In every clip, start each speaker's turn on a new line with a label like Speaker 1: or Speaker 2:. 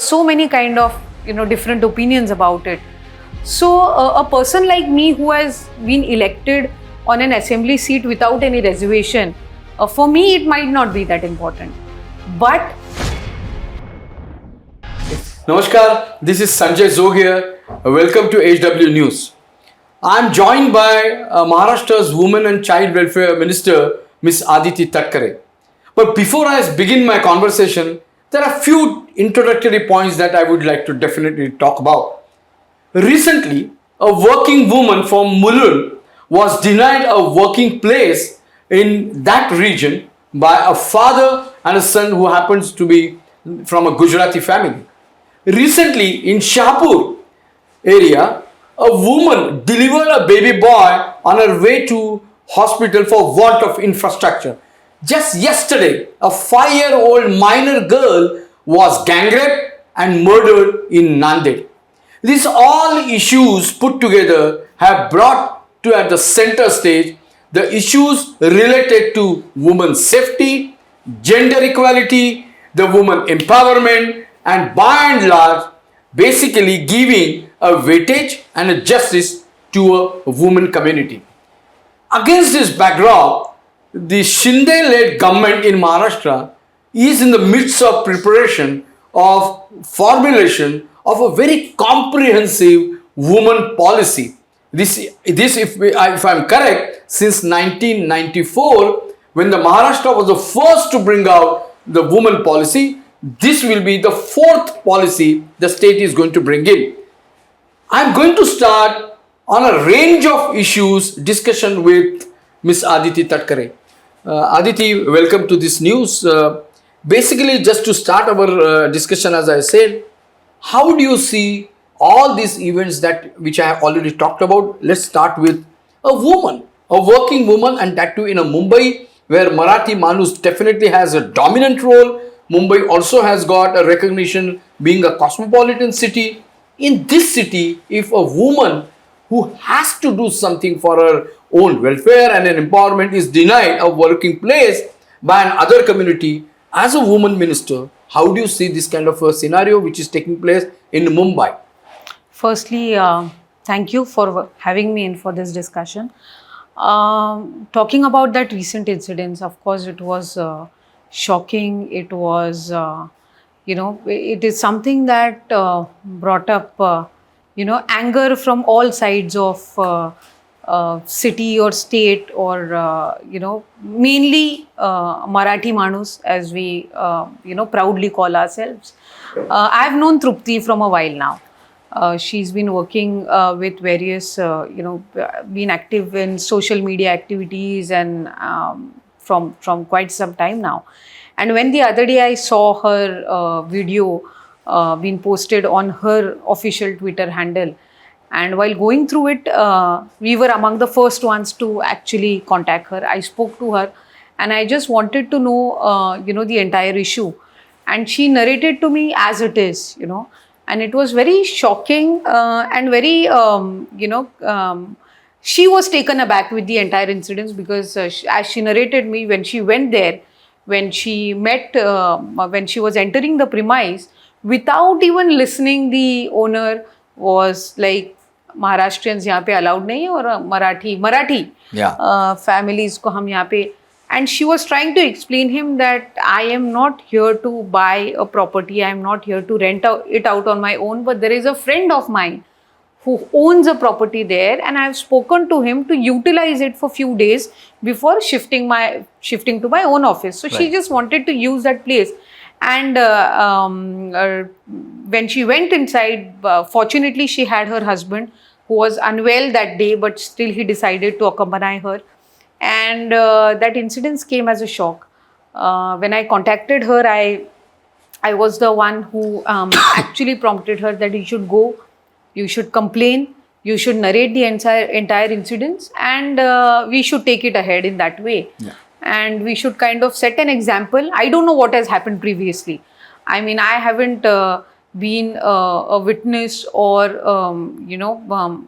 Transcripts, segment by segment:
Speaker 1: so many kind of different opinions about it. So a person like me who has been elected on an assembly seat without any reservation, for me it might not be that important. But
Speaker 2: Namaskar, this is Sanjay Jog here. Welcome to HW News. I am joined by Maharashtra's Women and Child Welfare Minister, Ms. Aditi Tatkare. But before I begin my conversation, there are few introductory points that I would like to definitely talk about. Recently, a working woman from Mulund was denied a working place in that region by a father and a son who happens to be from a Gujarati family. Recently, in Shahpur area, a woman delivered a baby boy on her way to hospital for want of infrastructure. Just yesterday, a 5-year-old minor girl was gang raped and murdered in Nanded. These all issues put together have brought to at the center stage the issues related to women's safety, gender equality, the women empowerment, and by and large, basically giving a weightage and a justice to a women community. Against this backdrop, the Shinde-led government in Maharashtra is in the midst of preparation of formulation of a very comprehensive women policy. This if I'm correct, since 1994, when the Maharashtra was the first to bring out the women policy, this will be the fourth policy the state is going to bring in. I'm going to start on a range of issues discussion with Ms. Aditi Tatkare. Aditi, welcome to this news. Basically, just to start our discussion, as I said, how do you see all these events which I have already talked about? Let's start with a woman, a working woman, and that too in a Mumbai, where Marathi Manus definitely has a dominant role. Mumbai also has got a recognition being a cosmopolitan city. In this city, if a woman who has to do something for her own welfare and an empowerment is denied a working place by another community, as a woman minister, how do you see this kind of a scenario which is taking place in Mumbai?
Speaker 1: firstly, thank you for having me in for this discussion. Talking about that recent incidents, of course, it was shocking. It was, it is something that brought up, anger from all sides of city or state or, mainly Marathi Manus, as we, proudly call ourselves. I've known Trupti from a while now. She's been working with various, been active in social media activities and from quite some time now. And when the other day I saw her video being posted on her official Twitter handle, and while going through it, we were among the first ones to actually contact her. I spoke to her and I just wanted to know, the entire issue. And she narrated to me as it is, and it was very shocking and very, she was taken aback with the entire incidents because as she narrated me, when she went there, when she met, when she was entering the premise, without even listening, the owner was like, Maharashtrians यहाँ पे allowed नहीं है और Marathi families को हम यहाँ पे. And she was trying to explain him that I am not here to buy a property, I am not here to rent it out on my own, but there is a friend of mine who owns a property there and I have spoken to him to utilize it for few days before shifting to my own office. So she just wanted to use that place. And when she went inside, fortunately she had her husband who was unwell that day, but still he decided to accompany her. And that incident came as a shock. When I contacted her, I was the one who actually prompted her that you should go, you should complain, you should narrate the entire incidents, and we should take it ahead in that way. Yeah. And we should kind of set an example. I don't know what has happened previously. I mean, I haven't been a witness or,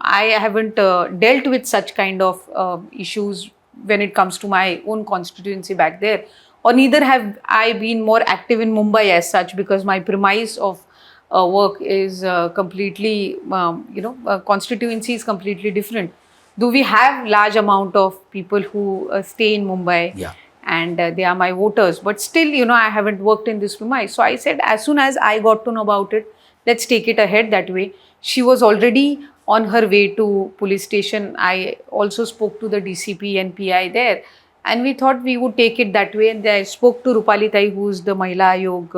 Speaker 1: I haven't dealt with such kind of issues when it comes to my own constituency back there. Or neither have I been more active in Mumbai as such, because my premise of work is completely, constituency is completely different. Though we have large amount of people who stay in Mumbai,
Speaker 2: Yeah.
Speaker 1: and they are my voters, but still, I haven't worked in this premise. So I said, as soon as I got to know about it, let's take it ahead that way. She was already on her way to police station. I also spoke to the DCP and PI there, and we thought we would take it that way. And I spoke to Rupali Tai, who's the Mahila Ayog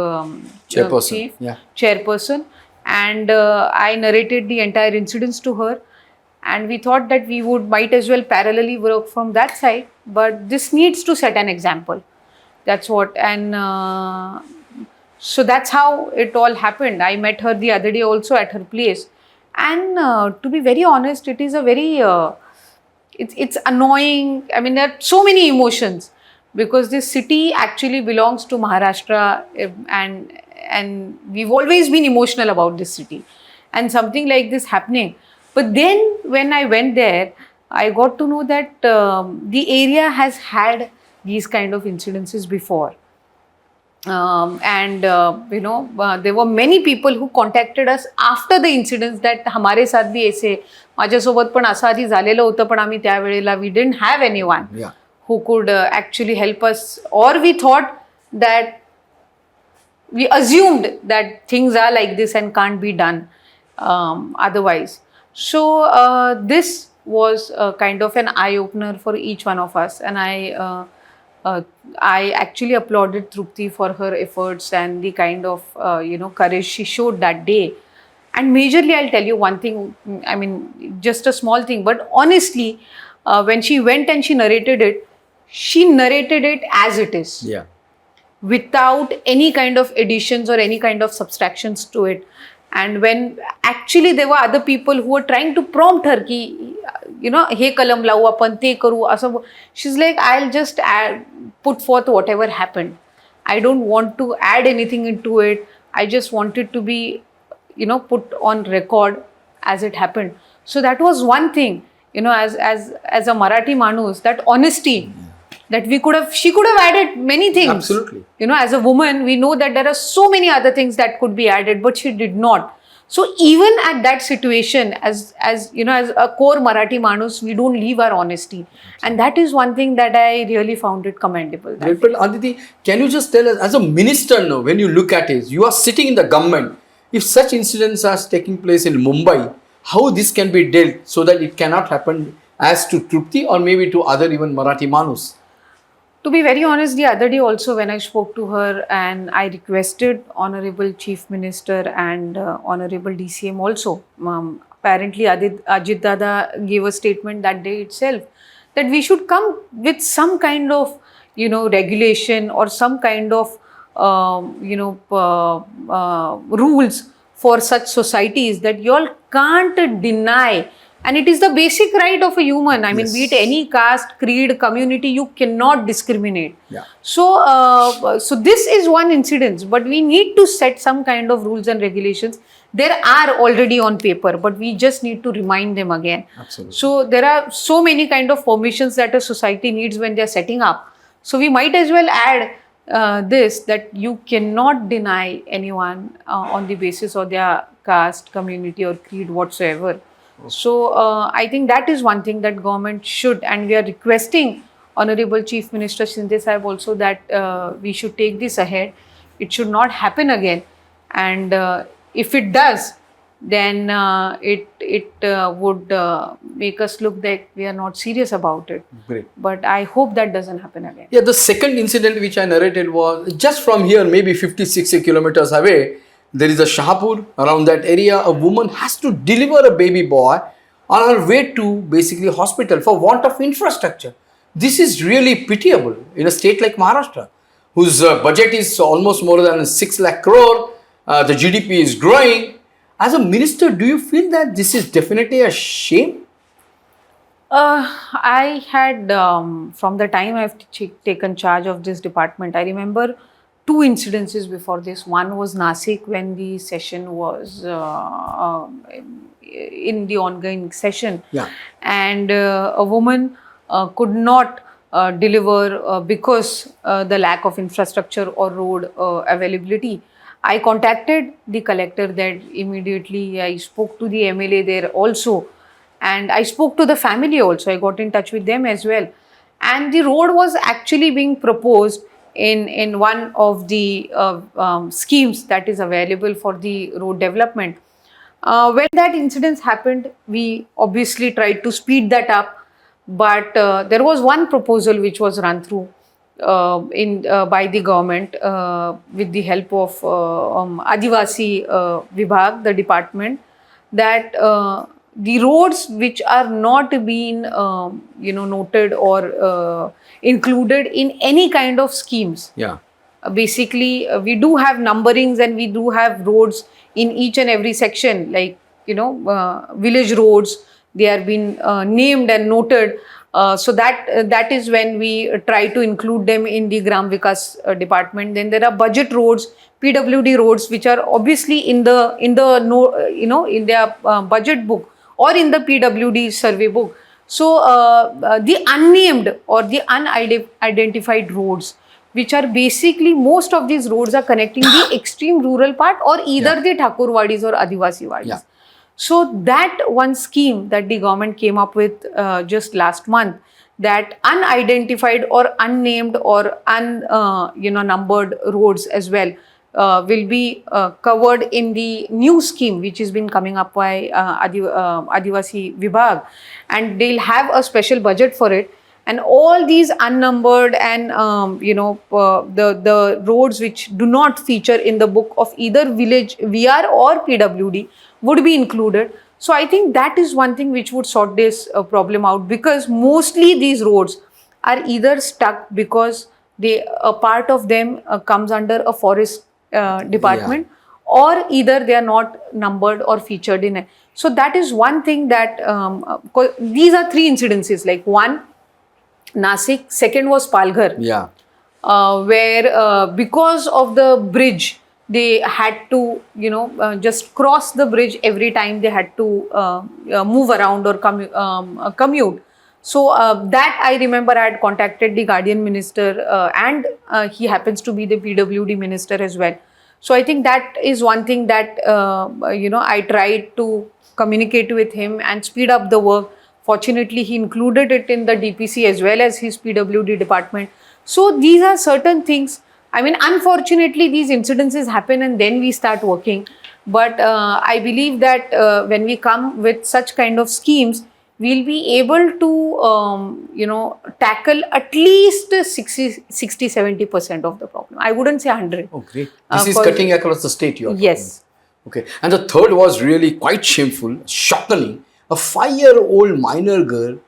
Speaker 2: Chairperson.
Speaker 1: chief,
Speaker 2: Yeah.
Speaker 1: chairperson, and I narrated the entire incidents to her. And we thought that we would might as well parallelly work from that side, but this needs to set an example. That's what. And so that's how it all happened. I met her the other day also at her place, and to be very honest, it is a very it's annoying. I mean, there are so many emotions, because this city actually belongs to Maharashtra, and we've always been emotional about this city, and something like this happening. But then when I went there, I got to know that the area has had these kind of incidences before. And there were many people who contacted us after the incidents that हमारे साथ भी ऐसे माझ्यासोबत पण असं आधी झालेलं होतं, पण आम्ही त्यावेळेला we didn't have anyone who could actually help us, or we thought that we assumed that things are like this and can't be done otherwise. So this was kind of an eye opener for each one of us, and I actually applauded Trupti for her efforts and the kind of courage she showed that day. And majorly, I'll tell you one thing. I mean, just a small thing, but honestly, when she went and she narrated it as it is.
Speaker 2: Yeah.
Speaker 1: Without any kind of additions or any kind of subtractions to it. And when actually there were other people who were trying to prompt her ki, he kalam lau apan te karu asa, she's like, I'll just put forth whatever happened. I don't want to add anything into it. I just want it to be put on record as it happened. So that was one thing, as a Marathi manus, that honesty, that she could have added many things.
Speaker 2: Absolutely.
Speaker 1: As a woman, we know that there are so many other things that could be added, but she did not. So even at that situation, as a core Marathi manus, we don't leave our honesty. And that is one thing that I really found it commendable.
Speaker 2: Right, but Aditi, can you just tell us, as a minister now, when you look at it, you are sitting in the government, if such incidents are taking place in Mumbai, how this can be dealt so that it cannot happen as to Trupti or maybe to other even Marathi manus?
Speaker 1: To be very honest, the other day also when I spoke to her and I requested Honorable Chief Minister and Honorable DCM also, apparently Ajit Dada gave a statement that day itself that we should come with some kind of, regulation or some kind of, rules for such societies that you all can't deny. And it is the basic right of a human. I mean, be it any caste, creed, community, you cannot discriminate.
Speaker 2: Yeah.
Speaker 1: So, so this is one incident, but we need to set some kind of rules and regulations. There are already on paper, but we just need to remind them again.
Speaker 2: Absolutely.
Speaker 1: So there are so many kind of permissions that a society needs when they are setting up. So we might as well add this, that you cannot deny anyone on the basis of their caste, community or creed whatsoever. So I think that is one thing that government should, and we are requesting Honorable Chief Minister Shinde Sahib also that we should take this ahead. It should not happen again, and if it does, then it would make us look like we are not serious about it.
Speaker 2: Great.
Speaker 1: But I hope that doesn't happen again.
Speaker 2: Yeah, the second incident which I narrated was just from here, maybe 50-60 kilometers away. There is a Shahpur, around that area, a woman has to deliver a baby boy on her way to basically hospital for want of infrastructure. This is really pitiable in a state like Maharashtra, whose budget is almost more than 6 lakh crore. The GDP is growing. As a minister, do you feel that this is definitely a shame?
Speaker 1: I had, from the time I've taken charge of this department, I remember two incidences before this. One was Nasik, when the session was in the ongoing session.
Speaker 2: Yeah.
Speaker 1: And a woman could not deliver because the lack of infrastructure or road availability. I contacted the collector there immediately. I spoke to the MLA there also, and I spoke to the family also. I got in touch with them as well. And the road was actually being proposed in one of the schemes that is available for the road development. When that incident happened, we obviously tried to speed that up, but there was one proposal which was run through in by the government with the help of Adivasi Vibhag, the department, that the roads which are not being noted or included in any kind of schemes.
Speaker 2: Yeah.
Speaker 1: Basically, we do have numberings and we do have roads in each and every section, like village roads. They are being named and noted. So that is when we try to include them in the Gram Vikas department. Then there are budget roads, PWD roads, which are obviously in the no, in their budget book or in the PWD survey book. So the unnamed or the unidentified roads, which are basically, most of these roads are connecting the extreme rural part or either the Thakurwadis or Adivasi Wadis.
Speaker 2: Yeah.
Speaker 1: So that one scheme that the government came up with just last month, that unidentified or unnamed or numbered roads as well will be covered in the new scheme which has been coming up by Adivasi Vibhag, and they'll have a special budget for it. And all these unnumbered and the roads which do not feature in the book of either village VR or PWD would be included. So I think that is one thing which would sort this problem out, because mostly these roads are either stuck because a part of them comes under a forest department, or either they are not numbered or featured in it. So that is one thing that these are three incidences, like one, Nasik, second was Palghar, where because of the bridge, they had to, just cross the bridge every time they had to move around or commute. So that I remember I had contacted the Guardian Minister and he happens to be the PWD Minister as well. So I think that is one thing that, I tried to communicate with him and speed up the work. Fortunately, he included it in the DPC as well as his PWD department. So these are certain things. I mean, unfortunately, these incidences happen and then we start working. But I believe that when we come with such kind of schemes, we'll be able to, tackle at least 60-70% of the problem. I wouldn't say 100.
Speaker 2: Oh, great. This is cutting across the state you are talking.
Speaker 1: Yes.
Speaker 2: Okay. And the third was really quite shameful, shocking. A 5-year-old minor girl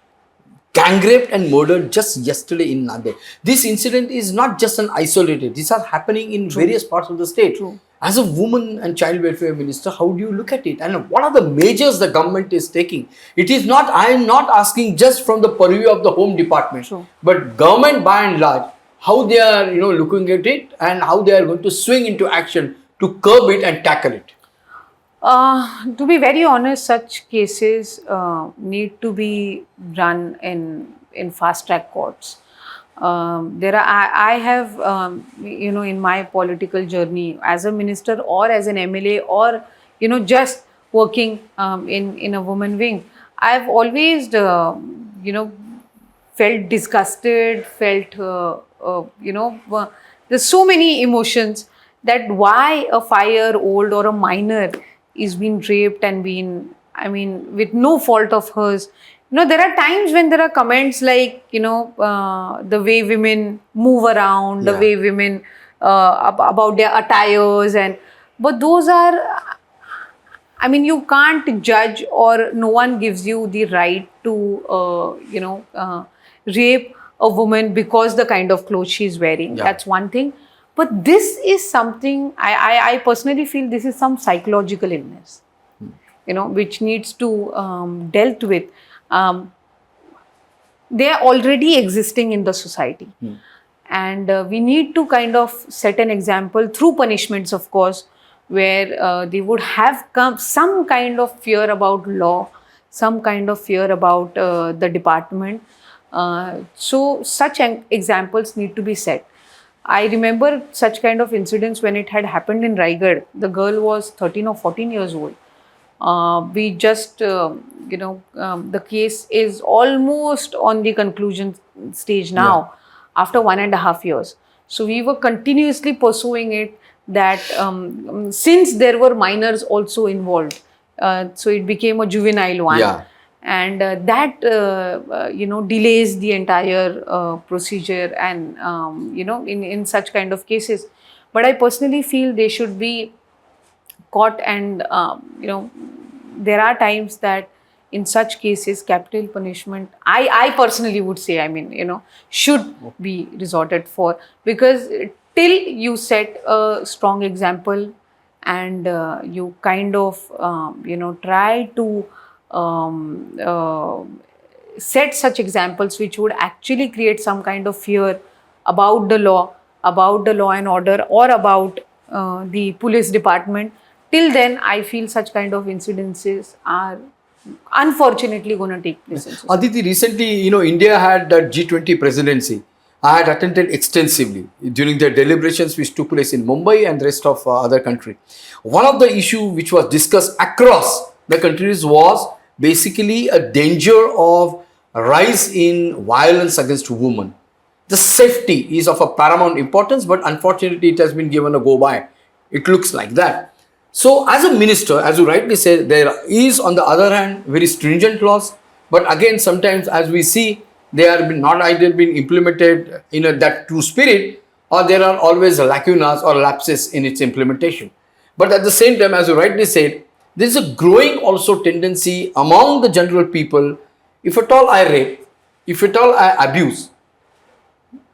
Speaker 2: gang raped and murdered just yesterday in Nanded. This incident is not just an isolated. These are happening in various parts of the state.
Speaker 1: True.
Speaker 2: As a woman and child welfare minister, how do you look at it? And what are the measures the government is taking? It is not, I am not asking just from the purview of the home department, but government by and large, how they are, looking at it and how they are going to swing into action to curb it and tackle it.
Speaker 1: To be very honest, such cases need to be run in fast track courts. I have, in my political journey as a minister or as an MLA or, just working in a woman wing, I've always, felt disgusted, felt, there's so many emotions that why a 5-year-old or a minor is being raped and with no fault of hers. There are times when there are comments like, the way women move around, the way women, about their attires, but those are, you can't judge, or no one gives you the right to, rape a woman because the kind of clothes she's wearing. That's one thing. But this is something, I personally feel this is some psychological illness, which needs to dealt with. They are already existing in the society. And we need to kind of set an example through punishments, of course, where they would have some kind of fear about law, some kind of fear about the department. So such examples need to be set. I remember such kind of incidents when it had happened in Raigad. The girl was 13 or 14 years old. We just, the case is almost on the conclusion stage now, after 1.5 years. So we were continuously pursuing it, that since there were minors also involved, so it became a juvenile one.
Speaker 2: Yeah.
Speaker 1: And that delays the entire procedure, and in such kind of cases. But I personally feel they should be caught, and there are times that in such cases capital punishment, I personally would say, should be resorted for, because till you set a strong example, and you kind of try to set such examples which would actually create some kind of fear about the law, about the law and order, or about the police department. Till then, I feel such kind of incidences are unfortunately going to take place in society.
Speaker 2: Aditi, recently, India had that G20 presidency. I had attended extensively during the deliberations which took place in Mumbai and the rest of other country. One of the issues which was discussed across the countries was basically a danger of rise in violence against women. The safety is of a paramount importance, but unfortunately it has been given a go by. It looks like that. So as a minister, as you rightly said, there is on the other hand very stringent laws, but again sometimes as we see, they are not either being implemented in that true spirit, or there are always lacunas or lapses in its implementation. But at the same time, as you rightly said, there is a growing also tendency among the general people, if at all I rape, if at all I abuse,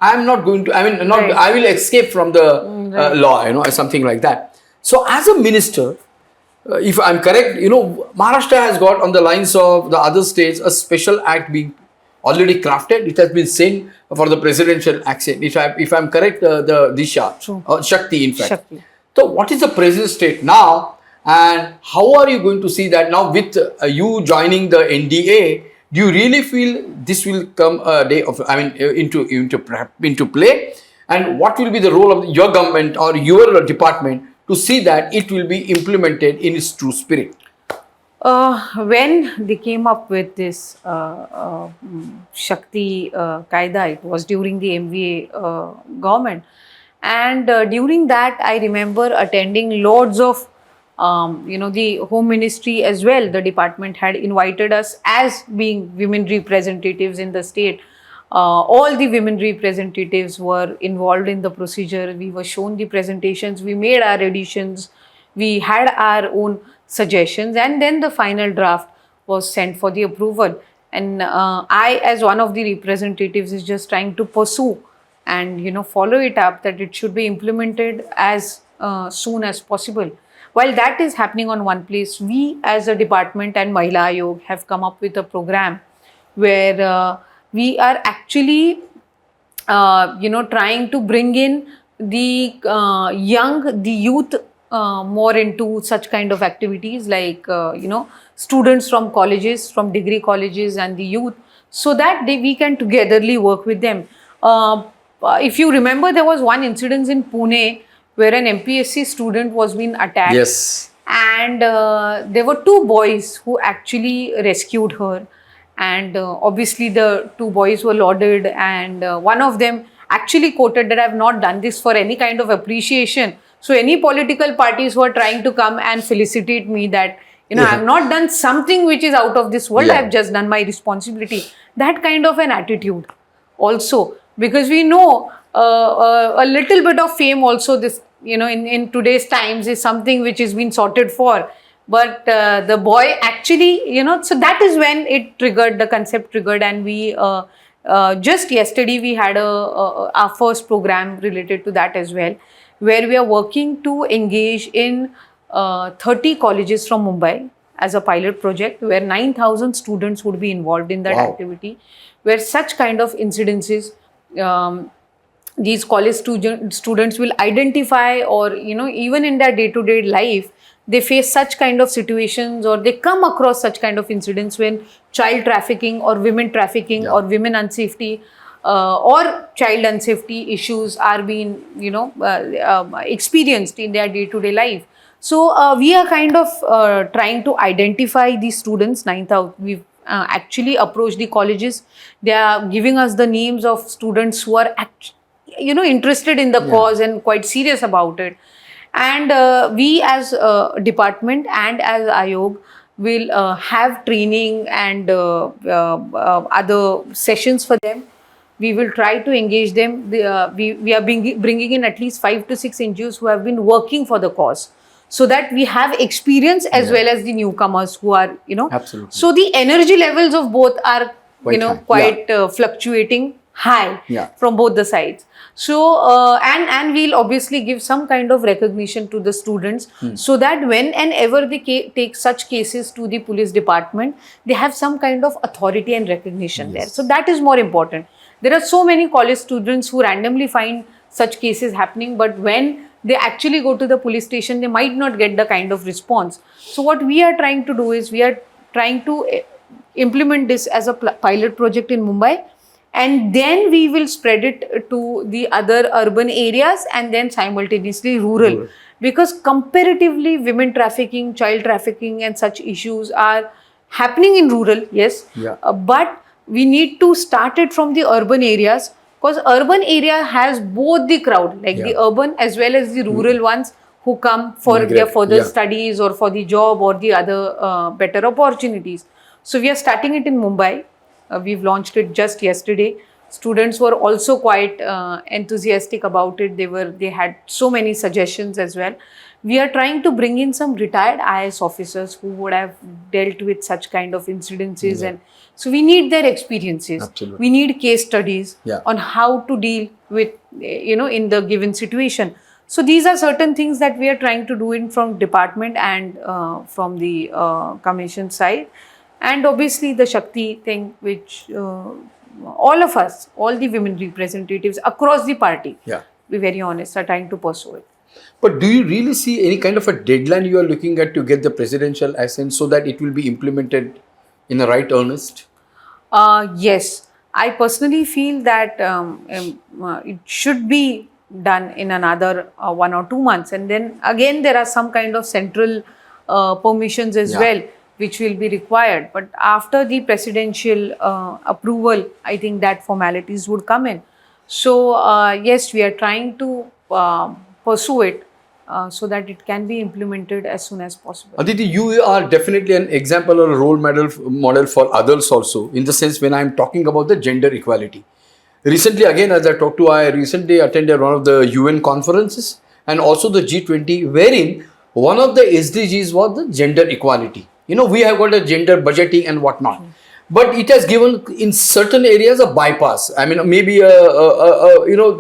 Speaker 2: I am not going to,
Speaker 1: Right.
Speaker 2: I will escape from the
Speaker 1: Right.
Speaker 2: law, or something like that. So as a minister, if I'm correct, Maharashtra has got on the lines of the other states a special act being already crafted. It has been sent for the presidential action. If I'm correct, the Disha,
Speaker 1: True.
Speaker 2: Shakti in fact.
Speaker 1: Shakti.
Speaker 2: So what is the present state now, and how are you going to see that now with you joining the NDA? Do you really feel this will come a day of, into play? And what will be the role of your government or your department to see that it will be implemented in its true spirit?
Speaker 1: When they came up with this Shakti Kaida, it was during the MVA government. And during that, I remember attending loads of, the Home Ministry as well. The department had invited us as being women representatives in the state. All the women representatives were involved in the procedure. We were shown the presentations, we made our editions, we had our own suggestions, and then the final draft was sent for the approval. And I, as one of the representatives, is just trying to pursue and follow it up, that it should be implemented as soon as possible. While that is happening on one place, we as a department and Mahila Ayog have come up with a program where we are actually trying to bring in the the youth more into such kind of activities, like students from colleges, from degree colleges, and the youth, so that we can togetherly work with them. If you remember, there was one incident in Pune where an MPSC student was being attacked.
Speaker 2: Yes.
Speaker 1: And there were two boys who actually rescued her. And obviously the two boys were lauded, and one of them actually quoted that I have not done this for any kind of appreciation. So any political parties who are trying to come and felicitate me that, I have not done something which is out of this world, I have just done my responsibility. That kind of an attitude also, because we know a little bit of fame also, this, in today's times, is something which is being sorted for. But the boy actually, so that is when it triggered, the concept triggered, and we just yesterday we had our first program related to that as well, where we are working to engage in 30 colleges from Mumbai as a pilot project, where 9,000 students would be involved in that activity, where such kind of incidences, these college students will identify, or even in their day-to-day life, they face such kind of situations, or they come across such kind of incidents when child trafficking or women trafficking or women unsafety or child unsafety issues are being experienced in their day-to-day life. So we are kind of trying to identify these students. Ninth out, we've actually approached the colleges. They are giving us the names of students who are interested in the cause and quite serious about it. And we as a department and as Ayog will have training and other sessions for them. We will try to engage them. We are bringing in at least 5 to 6 NGOs who have been working for the cause, so that we have experience as well as the newcomers who are,
Speaker 2: Absolutely.
Speaker 1: So the energy levels of both are,
Speaker 2: Quite high.
Speaker 1: quite fluctuating high from both the sides. So, and we'll obviously give some kind of recognition to the students, so that when and ever they take such cases to the police department, they have some kind of authority and recognition there. So that is more important. There are so many college students who randomly find such cases happening, but when they actually go to the police station, they might not get the kind of response. So what we are trying to do is we are trying to implement this as a pilot project in Mumbai, and then we will spread it to the other urban areas and then simultaneously rural. Because comparatively women trafficking, child trafficking and such issues are happening in rural, yes, but we need to start it from the urban areas, because urban area has both the crowd, like the urban as well as the rural ones who come for their further studies or for the job or the other better opportunities. So we are starting it in Mumbai. We've launched it just yesterday. Students were also quite enthusiastic about it. They had so many suggestions as well. We are trying to bring in some retired IAS officers who would have dealt with such kind of incidences, and so we need their experiences.
Speaker 2: Absolutely.
Speaker 1: We need case studies on how to deal with in the given situation. So these are certain things that we are trying to do in from department and from the commission side. And obviously the Shakti thing, which all of us, all the women representatives across the party, to be very honest, are trying to pursue it.
Speaker 2: But do you really see any kind of a deadline you are looking at to get the presidential assent so that it will be implemented in the right earnest?
Speaker 1: Yes, I personally feel that it should be done in another 1 or 2 months. And then again, there are some kind of central permissions as well, which will be required. But after the presidential approval, I think that formalities would come in. So yes, we are trying to pursue it so that it can be implemented as soon as possible.
Speaker 2: Aditi, you are definitely an example or a role model for others also, in the sense when I am talking about the gender equality. Recently, again, as I recently attended one of the UN conferences and also the G20, wherein one of the SDGs was the gender equality. We have got a gender budgeting and whatnot. But it has given in certain areas a bypass. I mean, maybe, they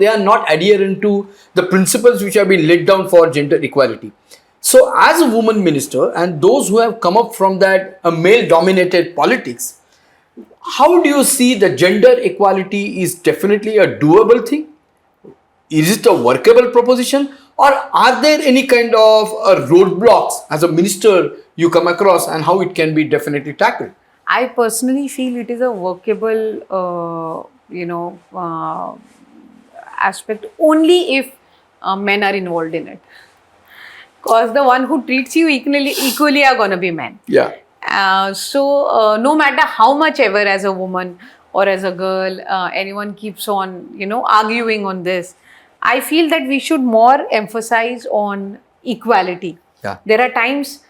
Speaker 2: are not adherent to the principles which have been laid down for gender equality. So as a woman minister and those who have come up from that male-dominated politics, how do you see the gender equality is definitely a doable thing? Is it a workable proposition? Or are there any kind of roadblocks as a minister you come across, and how it can be definitely tackled?
Speaker 1: I personally feel it is a workable, aspect only if men are involved in it. Because the one who treats you equally are going to be men. So no matter how much ever as a woman or as a girl, anyone keeps on, arguing on this, I feel that we should more emphasize on equality. There are times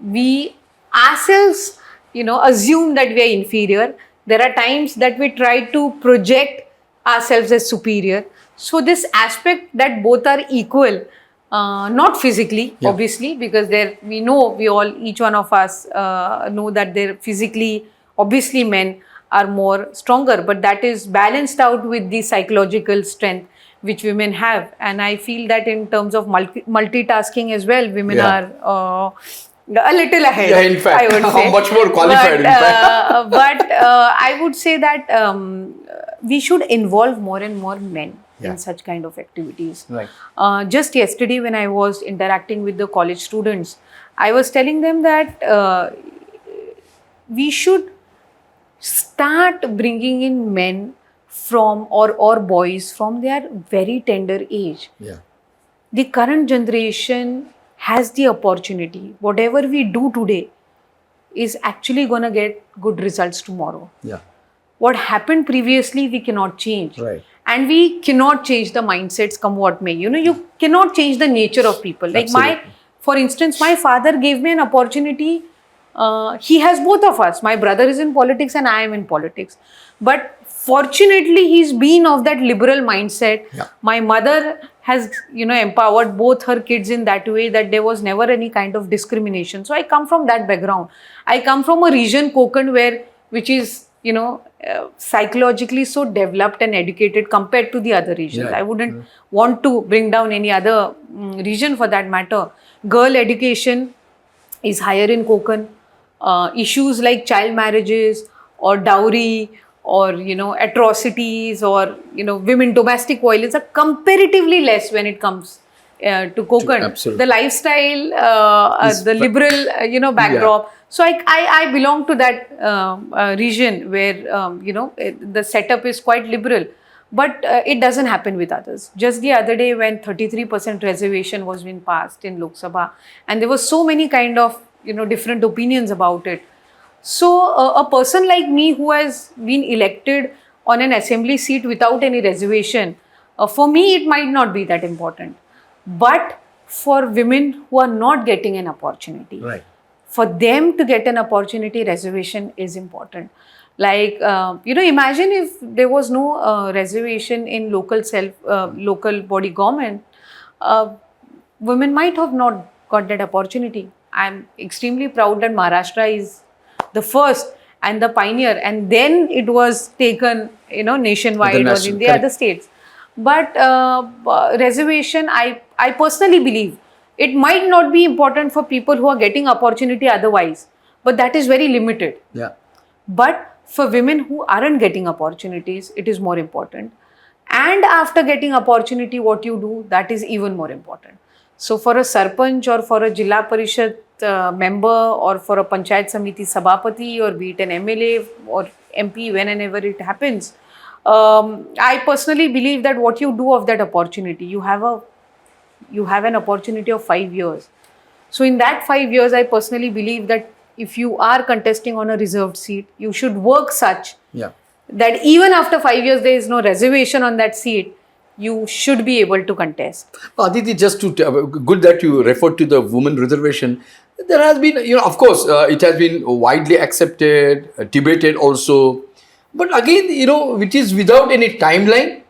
Speaker 1: we ourselves, assume that we are inferior. There are times that we try to project ourselves as superior. So this aspect that both are equal, not physically, obviously, because each one of us know that they're physically, obviously men are more stronger, but that is balanced out with the psychological strength which women have. And I feel that in terms of multitasking as well, women are a little ahead.
Speaker 2: In fact,
Speaker 1: I would say.
Speaker 2: Much more qualified.
Speaker 1: But I would say that we should involve more and more men in such kind of activities. Just yesterday, when I was interacting with the college students, I was telling them that we should start bringing in men from or boys from their very tender age.
Speaker 2: Yeah.
Speaker 1: The current generation has the opportunity. Whatever we do today is actually going to get good results tomorrow.
Speaker 2: Yeah.
Speaker 1: What happened previously, we cannot change.
Speaker 2: Right.
Speaker 1: And we cannot change the mindsets come what may. You cannot change the nature of people. Like
Speaker 2: Absolutely.
Speaker 1: for instance, my father gave me an opportunity. He has both of us. My brother is in politics and I am in politics. But fortunately, he's been of that liberal mindset.
Speaker 2: Yeah.
Speaker 1: My mother has, empowered both her kids in that way that there was never any kind of discrimination. So I come from that background. I come from a region, Konkan, which is, psychologically so developed and educated compared to the other regions.
Speaker 2: Yeah.
Speaker 1: I wouldn't want to bring down any other region for that matter. Girl education is higher in Konkan. Issues like child marriages or dowry or atrocities or women domestic violence are comparatively less when it comes to Konkan.
Speaker 2: Absolutely.
Speaker 1: The lifestyle, the liberal backdrop. So I belong to that region where the setup is quite liberal. But it doesn't happen with others. Just the other day when 33% reservation was being passed in Lok Sabha, and there were so many kind of different opinions about it. So a person like me who has been elected on an assembly seat without any reservation, for me it might not be that important. But for women who are not getting an opportunity,
Speaker 2: Right.
Speaker 1: for them to get an opportunity, reservation is important. Like, imagine if there was no reservation in local body government, women might have not got that opportunity. I'm extremely proud that Maharashtra is the first and the pioneer, and then it was taken, nationwide or in the
Speaker 2: correct.
Speaker 1: other states. But reservation, I personally believe it might not be important for people who are getting opportunity otherwise, but that is very limited.
Speaker 2: Yeah.
Speaker 1: But for women who aren't getting opportunities, it is more important. And after getting opportunity, what you do, that is even more important. So for a sarpanch or for a Jilla Parishad member or for a Panchayat Samiti Sabhapati or be it an MLA or MP, whenever it happens, I personally believe that what you do of that opportunity, you have an opportunity of 5 years. So in that 5 years, I personally believe that if you are contesting on a reserved seat, you should work such
Speaker 2: Yeah.
Speaker 1: that even after 5 years, there is no reservation on that seat, you should be able to contest.
Speaker 2: Aditi, just to good that you referred to the women reservation. There has been, of course, it has been widely accepted, debated also. But again, which is without any timeline.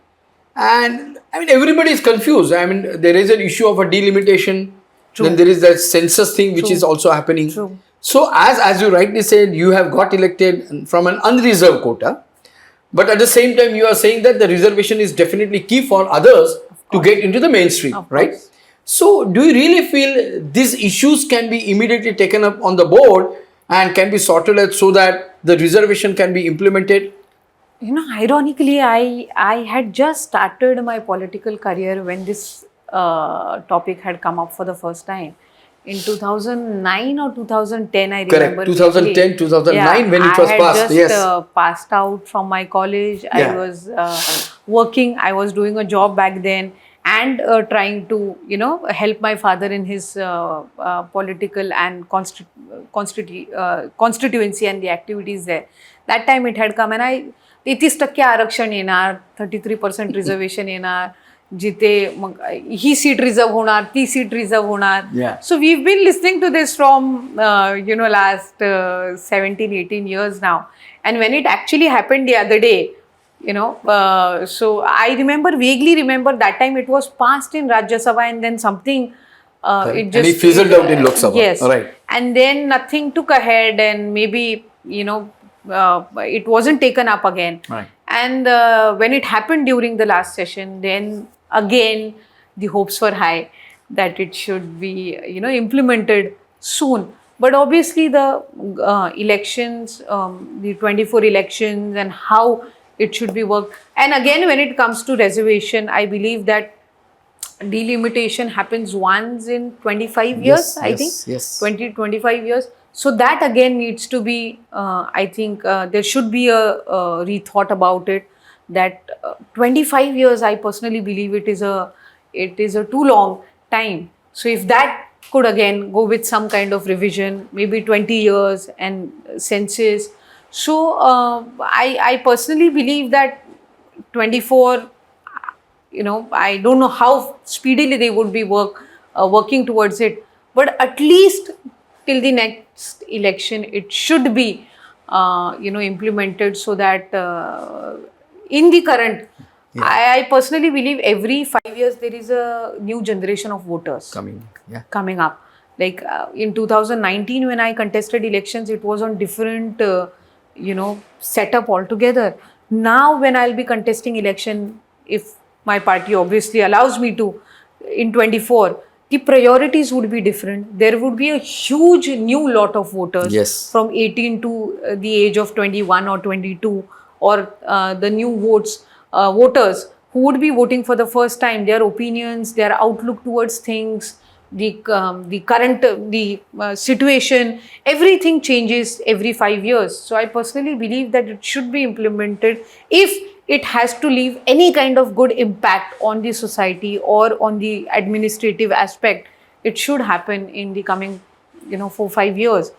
Speaker 2: And I mean, everybody is confused. I mean, there is an issue of a delimitation.
Speaker 1: True.
Speaker 2: Then there is that census thing which
Speaker 1: True.
Speaker 2: is also happening.
Speaker 1: True.
Speaker 2: So as you rightly said, you have got elected from an unreserved quota. But at the same time, you are saying that the reservation is definitely key for others to get into the mainstream,
Speaker 1: Of
Speaker 2: right?
Speaker 1: course.
Speaker 2: So do you really feel these issues can be immediately taken up on the board and can be sorted out so that the reservation can be implemented?
Speaker 1: Ironically, I had just started my political career when this topic had come up for the first time. In 2009 or 2010, I remember.
Speaker 2: Correct. 2010,
Speaker 1: clearly.
Speaker 2: 2009 when it was
Speaker 1: I
Speaker 2: passed.
Speaker 1: had just
Speaker 2: Yes.
Speaker 1: passed out from my college.
Speaker 2: Yeah.
Speaker 1: I was working. I was doing a job back then and trying to, help my father in his political and constituency and the activities there. That time it had come and 33% आरक्षण येणार 33% reservation येणार जिथे मग ही seat reserve होणार ती seat reserve होणार so we been listening to this from last 17-18 years now and when it actually happened the other day so I vaguely remember that time it was passed in Rajya Sabha and then something
Speaker 2: it just fizzled out in Lok Sabha.
Speaker 1: Yes,
Speaker 2: right.
Speaker 1: And then nothing took ahead and maybe it wasn't taken up again.
Speaker 2: Right.
Speaker 1: And when it happened during the last session, then again the hopes were high that it should be implemented soon. But obviously the elections, the 24 elections and how it should be worked. And again, when it comes to reservation, I believe that delimitation happens once in 25 years, I think.
Speaker 2: Yes.
Speaker 1: 20-25 years. So that again needs to be, I think there should be a rethought about it. That 25 years, I personally believe it is a too long time. So if that could again go with some kind of revision, maybe 20 years and census. So I personally believe that 24, I don't know how speedily they would be working towards it, but at least till the next election it should be implemented, so that in the current,
Speaker 2: Yeah.
Speaker 1: I personally believe every 5 years there is a new generation of voters
Speaker 2: Coming. Yeah.
Speaker 1: coming up. Like in 2019, when I contested elections, it was on different, setup altogether. Now, when I'll be contesting election, if my party obviously allows me to, in 24, the priorities would be different. There would be a huge new lot of voters
Speaker 2: Yes.
Speaker 1: from 18 to the age of 21 or 22, or the new voters who would be voting for the first time. Their opinions, their outlook towards things, the current situation, everything changes every 5 years. So I personally believe that it should be implemented if it has to leave any kind of good impact on the society or on the administrative aspect. It should happen in the coming 4-5 years.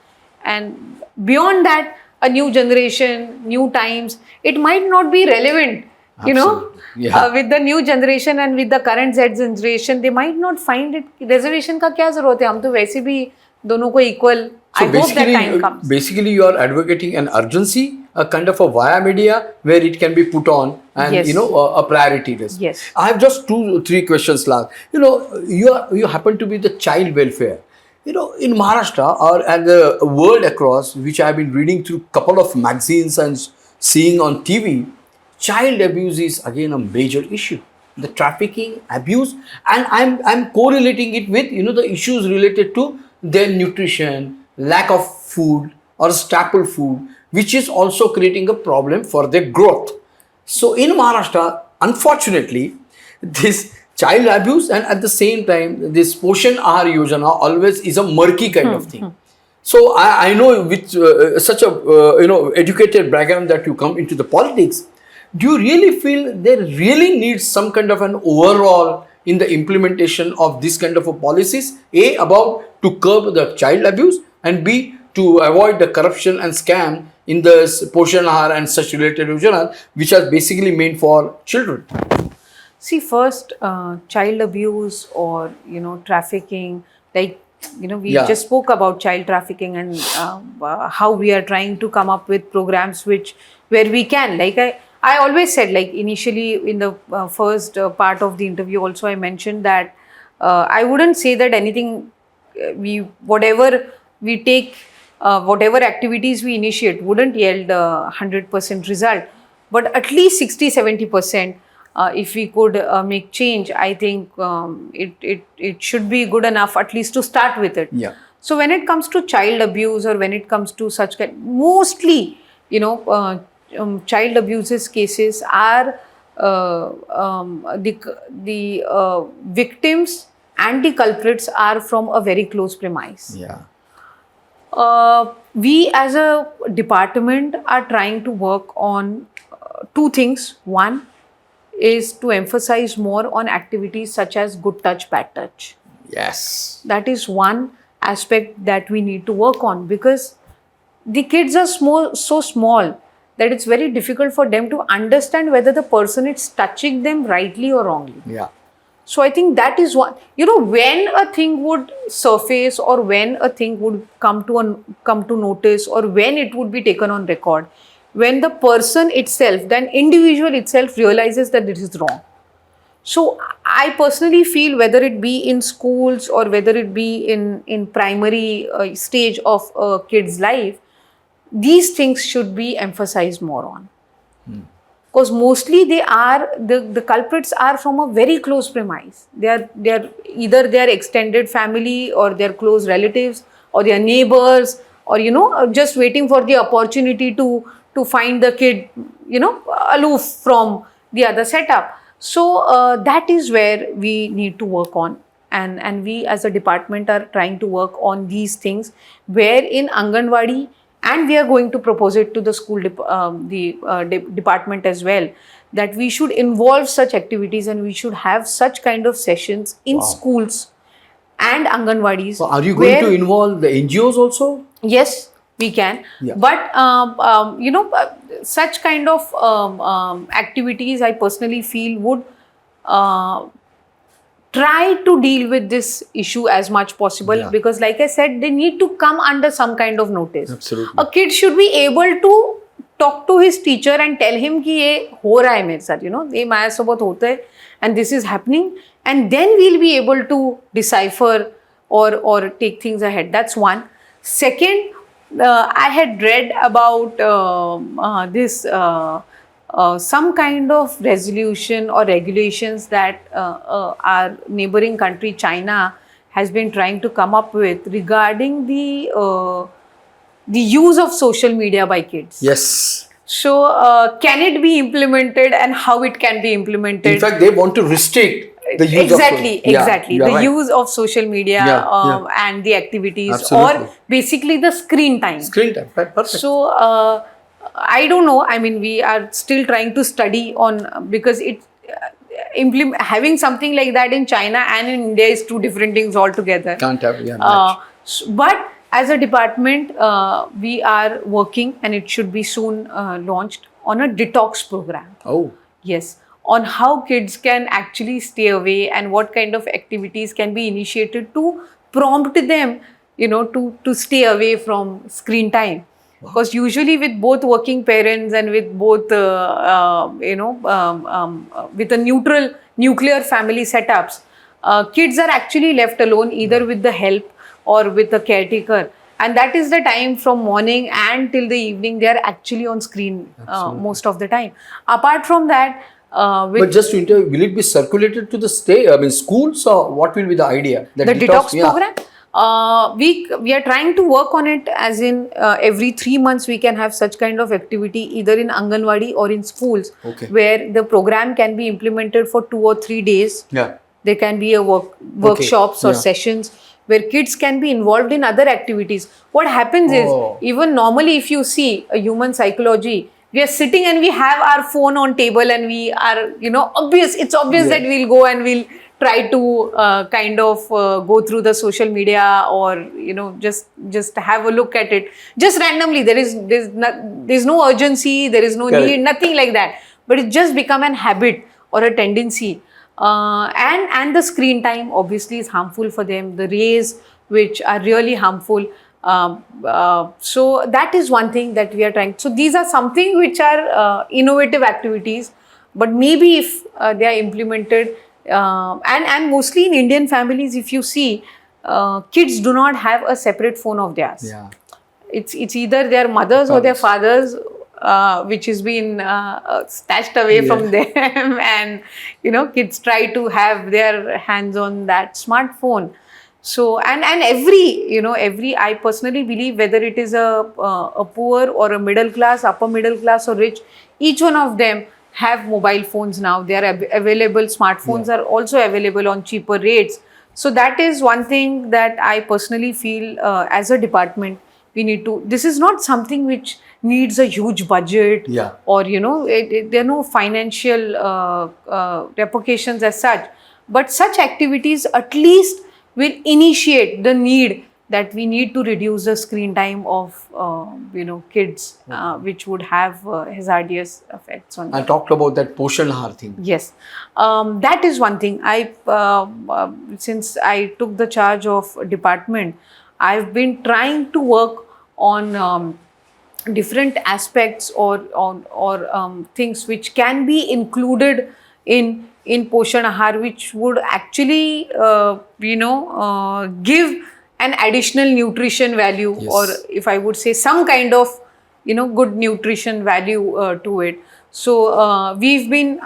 Speaker 1: And beyond that, a new generation, new times, it might not be relevant,
Speaker 2: Absolutely. Yeah.
Speaker 1: with the new generation and with the current Z generation. They might not find it. Reservation का क्या जरूरत है? हम तो वैसे भी दोनों को equal.
Speaker 2: So
Speaker 1: I hope that time comes.
Speaker 2: basically, you are advocating an urgency, a kind of a via media where it can be put on, and
Speaker 1: Yes.
Speaker 2: a priority list.
Speaker 1: Yes.
Speaker 2: I have just 2-3 questions last. You happen to be the child welfare. In Maharashtra or and the world across, which I have been reading through couple of magazines and seeing on TV, child abuse is again a major issue. The trafficking, abuse, and I'm correlating it with the issues related to their nutrition, lack of food or staple food, which is also creating a problem for their growth. So in Maharashtra, unfortunately, this child abuse and at the same time this Poshan Ahar Yojana always is a murky kind of thing. So I know with such a educated background that you come into the politics, do you really feel there really needs some kind of an overall in the implementation of this kind of a policies? A, about to curb the child abuse, and B, to avoid the corruption and scam in the Poshan Ahar and such related yojana, which are basically meant for children.
Speaker 1: See, first, child abuse or trafficking, like we
Speaker 2: Yeah.
Speaker 1: just spoke about child trafficking and how we are trying to come up with programs where we can. Like I always said, like initially in the first part of the interview, also I mentioned that I wouldn't say that anything whatever we take, whatever activities we initiate wouldn't yield 100% result, but at least 60-70%. If we could make change, I think it should be good enough at least to start with it.
Speaker 2: Yeah.
Speaker 1: So when it comes to child abuse or when it comes to such mostly, child abuses cases are the victims and the culprits are from a very close premise.
Speaker 2: Yeah.
Speaker 1: We as a department are trying to work on two things. One is to emphasize more on activities such as good touch, bad touch.
Speaker 2: Yes.
Speaker 1: That is one aspect that we need to work on, because the kids are so small that it's very difficult for them to understand whether the person is touching them rightly or wrongly.
Speaker 2: Yeah.
Speaker 1: So I think that is one, when a thing would surface or when a thing would come to notice or when it would be taken on record, when the person itself, then individual itself realizes that this is wrong. So I personally feel whether it be in schools or whether it be in primary stage of a kid's life, these things should be emphasized more on. Because mostly the culprits are from a very close premise. They are either their extended family or their close relatives or their neighbors, or just waiting for the opportunity to find the kid aloof from the other setup. So that is where we need to work on. and we as a department are trying to work on these things, where in Anganwadi, and we are going to propose it to the school department as well, that we should involve such activities and we should have such kind of sessions in
Speaker 2: Wow.
Speaker 1: schools and Anganwadis.
Speaker 2: So are you going to involve the NGOs also?
Speaker 1: Yes, we can.
Speaker 2: Yeah.
Speaker 1: But such kind of activities, I personally feel, would try to deal with this issue as much possible,
Speaker 2: Yeah.
Speaker 1: because like I said, they need to come under some kind of notice.
Speaker 2: Absolutely.
Speaker 1: A kid should be able to talk to his teacher and tell him कि ये हो रहा है मेरे साथ, ये माझ्यासोबत होतंय and this is happening, and then we'll be able to decipher or take things ahead. That's one. Second, I had read about this some kind of resolution or regulations that our neighboring country China has been trying to come up with regarding the use of social media by kids.
Speaker 2: Yes.
Speaker 1: So can it be implemented, and how it can be implemented?
Speaker 2: In fact, they want to restrict the use
Speaker 1: Exactly.
Speaker 2: Yeah,
Speaker 1: the
Speaker 2: right.
Speaker 1: use of social media and the activities,
Speaker 2: Absolutely.
Speaker 1: or basically the screen time.
Speaker 2: Screen time. Right. Perfect.
Speaker 1: So I don't know. I mean, we are still trying to study on, because it having something like that in China and in India is two different things altogether.
Speaker 2: Can't have, yeah. match.
Speaker 1: But as a department, we are working, and it should be soon launched, on a detox program.
Speaker 2: Oh.
Speaker 1: Yes, on how kids can actually stay away and what kind of activities can be initiated to prompt them, to stay away from screen time. Because usually with both working parents and with both, with a nuclear family setups, kids are actually left alone either with the help or with a caretaker. And that is the time from morning and till the evening they are actually on screen most of the time. Apart from that,
Speaker 2: But just to interview, will it be circulated to the schools, or what will be the idea?
Speaker 1: The detox program? We are trying to work on it, as in every 3 months we can have such kind of activity either in Anganwadi or in schools,
Speaker 2: Okay.
Speaker 1: where the program can be implemented for 2 or 3 days.
Speaker 2: Yeah.
Speaker 1: There can be a workshops or
Speaker 2: Yeah.
Speaker 1: sessions where kids can be involved in other activities. What happens is, even normally if you see a human psychology, we are sitting and we have our phone on table and we are, it's obvious that we'll go and we'll try to kind of go through the social media, or, just have a look at it. Just randomly, there's no urgency, there is no need, nothing like that. But it's just become an habit or a tendency. And the screen time obviously is harmful for them, the rays which are really harmful. So that is one thing that we are trying. So these are something which are innovative activities, but maybe if they are implemented, and mostly in Indian families, if you see, kids do not have a separate phone of theirs.
Speaker 2: Yeah.
Speaker 1: It's either their mothers or their fathers, which has been stashed away from them, and kids try to have their hands on that smartphone. So and every I personally believe, whether it is a poor or a middle class, upper middle class or rich, each one of them have mobile phones now. They are available. Smartphones are also available on cheaper rates. So that is one thing that I personally feel, as a department, we need to. This is not something which needs a huge budget, or there are no financial repercussions as such. But such activities at least will initiate the need that we need to reduce the screen time of kids, which would have hazardous effects on them.
Speaker 2: I talked about that Poshan Ahar thing.
Speaker 1: Yes, that is one thing. Since I took the charge of department, I've been trying to work on different aspects or things which can be included in Poshan Ahar, which would actually give an additional nutrition value, or if I would say some kind of good nutrition value to it. So we've been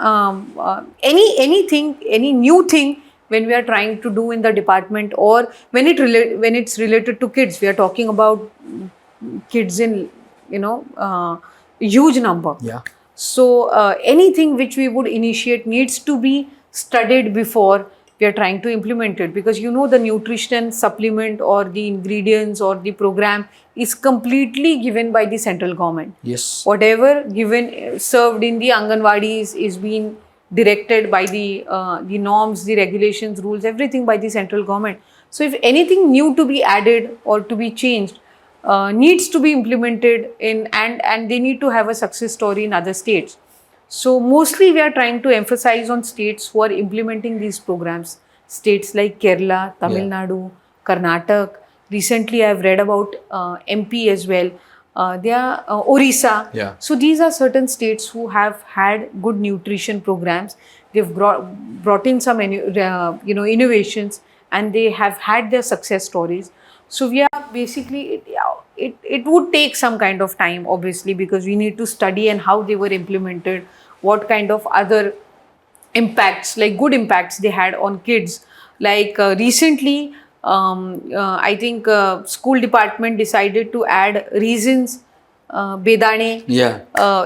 Speaker 1: any new thing when we are trying to do in the department, or when it's related to kids. We are talking about kids in huge number.
Speaker 2: Yeah.
Speaker 1: So anything which we would initiate needs to be studied before, we are trying to implement it, because the nutrition supplement or the ingredients or the program is completely given by the central government.
Speaker 2: Yes.
Speaker 1: Whatever given served in the Anganwadis is being directed by the norms, the regulations, rules, everything by the central government. So if anything new to be added or to be changed needs to be implemented in, and they need to have a success story in other states. So mostly we are trying to emphasize on states who are implementing these programs. States like Kerala, Tamil Nadu, Karnataka. Recently I have read about MP as well. They are Orissa.
Speaker 2: Yeah.
Speaker 1: So these are certain states who have had good nutrition programs. They've brought in some innovations, and they have had their success stories. So we are basically, it would take some kind of time, obviously, because we need to study and how they were implemented, what kind of other impacts, like good impacts they had on kids. Like recently, I think school department decided to add raisins, bedane,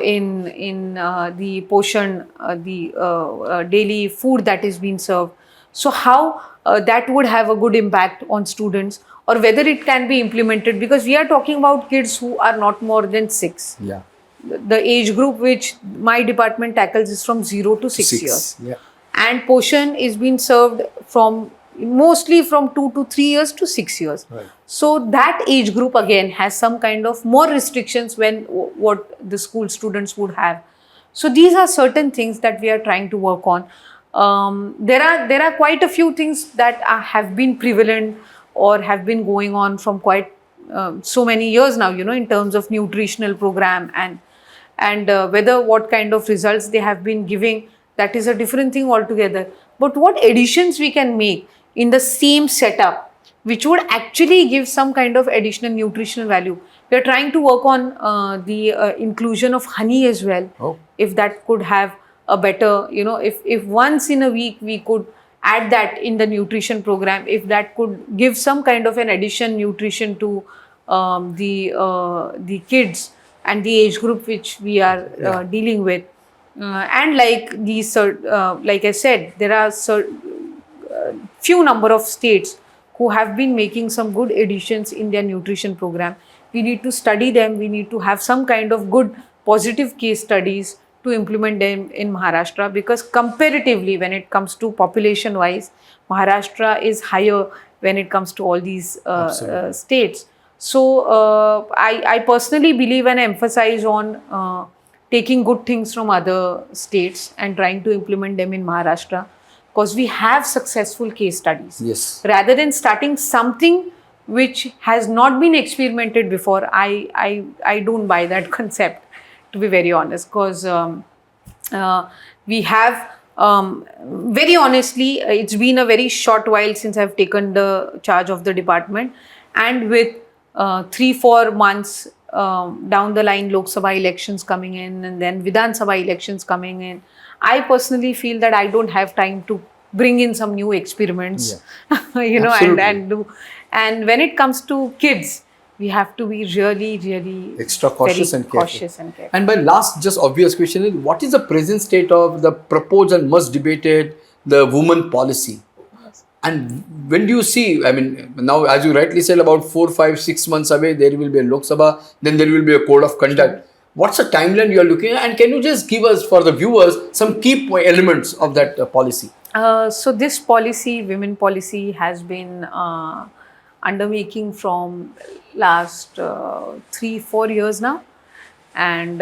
Speaker 1: in the portion, the daily food that is being served. So how that would have a good impact on students, or whether it can be implemented, because we are talking about kids who are not more than 6.
Speaker 2: Yeah.
Speaker 1: The age group which my department tackles is from 0 to 6 years.
Speaker 2: Yeah.
Speaker 1: And portion is being served from mostly from 2 to 3 years to 6 years.
Speaker 2: Right.
Speaker 1: So that age group again has some kind of more restrictions when what the school students would have. So these are certain things that we are trying to work on. There are quite a few things that have been prevalent or have been going on from quite so many years now, in terms of nutritional program, and whether what kind of results they have been giving, that is a different thing altogether. But what additions we can make in the same setup, which would actually give some kind of additional nutritional value. We are trying to work on the inclusion of honey as well.
Speaker 2: Oh.
Speaker 1: If that could have a better, if once in a week we could add that in the nutrition program, if that could give some kind of an addition nutrition to the kids and the age group which we are dealing with. And like these, like I said, there are few number of states who have been making some good additions in their nutrition program. We need to study them. We need to have some kind of good positive case studies to implement them in Maharashtra, because comparatively when it comes to population wise, Maharashtra is higher when it comes to all these states. So I personally believe and emphasize on taking good things from other states and trying to implement them in Maharashtra, because we have successful case studies.
Speaker 2: Yes.
Speaker 1: Rather than starting something which has not been experimented before, I don't buy that concept, to be very honest, because we have, very honestly, it's been a very short while since I've taken the charge of the department, and with 3-4 months down the line, Lok Sabha elections coming in and then Vidhan Sabha elections coming in, I personally feel that I don't have time to bring in some new experiments, and do. And when it comes to kids, we have to be really, really
Speaker 2: extra cautious and
Speaker 1: careful.
Speaker 2: And my last just obvious question is, what is the present state of the proposed and much debated the women policy? And when do you see, I mean, now as you rightly said, about 4, 5, 6 months away, there will be a Lok Sabha, then there will be a code of conduct. What's the timeline you are looking at? And can you just give us, for the viewers, some key elements of that policy?
Speaker 1: So this policy, women policy, has been undermaking from last 3-4 years now. And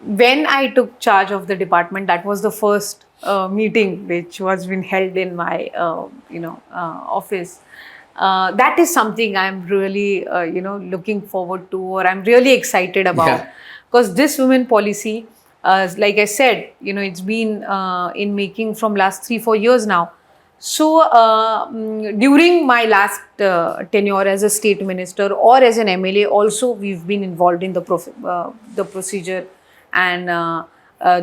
Speaker 1: when I took charge of the department, that was the first meeting which was been held in my office. That is something I'm really looking forward to, or I'm really excited about, because this women policy, like I said, it's been in making from last 3-4 years now. So during my last tenure as a state minister or as an MLA, also we've been involved in the procedure, and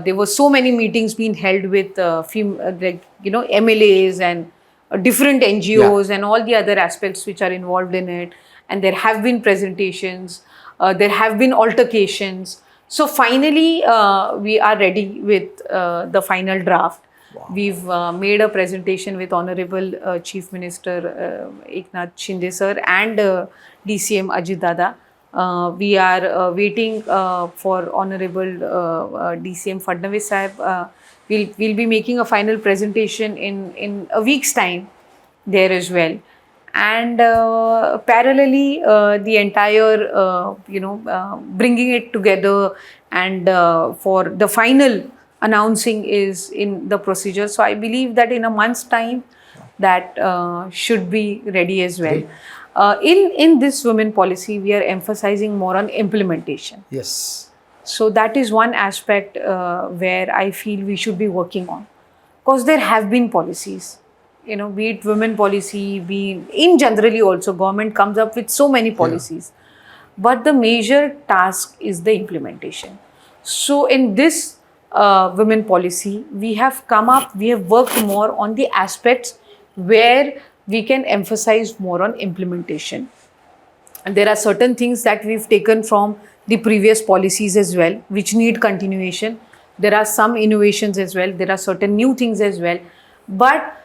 Speaker 1: there were so many meetings being held with MLAs and different NGOs and all the other aspects which are involved in it. And there have been presentations, there have been altercations. So finally, we are ready with the final draft. We've made a presentation with Honorable Chief Minister Eknath Shinde sir and DCM Ajit Dada. We are waiting for Honorable DCM Fadnavis Sahib. We'll be making a final presentation in a week's time there as well. And parallelly, the entire, bringing it together and for the final announcing is in the procedure. So I believe that in a month's time, that should be ready as well. In this women policy, we are emphasizing more on implementation.
Speaker 2: Yes.
Speaker 1: So that is one aspect where I feel we should be working on, because there have been policies, be it women policy, be in generally also government comes up with so many policies, but the major task is the implementation. So in this women policy, we have worked more on the aspects where we can emphasize more on implementation. And there are certain things that we've taken from the previous policies as well, which need continuation. There are some innovations as well. There are certain new things as well. But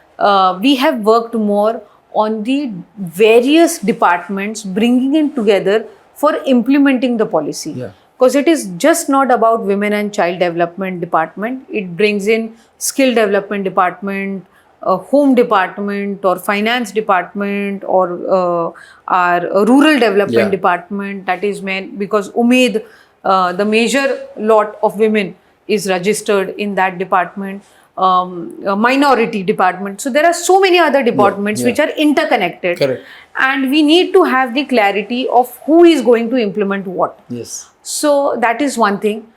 Speaker 1: we have worked more on the various departments, bringing it together for implementing the policy. Because it is just not about women and child development department. It brings in skill development department, home department or finance department or our rural development department. That is meant because Umed, the major lot of women is registered in that department, a minority department. So there are so many other departments which are interconnected.
Speaker 2: Correct.
Speaker 1: And we need to have the clarity of who is going to implement what.
Speaker 2: Yes.
Speaker 1: So that is one thing.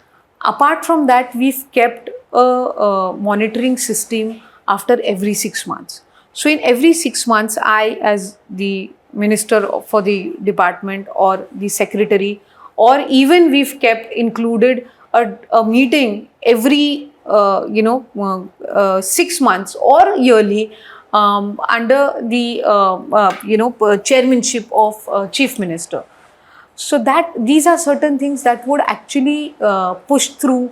Speaker 1: Apart from that, we've kept a monitoring system after every 6 months. So in every 6 months, I, as the minister for the department or the secretary, or even we've kept included a meeting every 6 months or yearly under the chairmanship of chief minister. So that these are certain things that would actually push through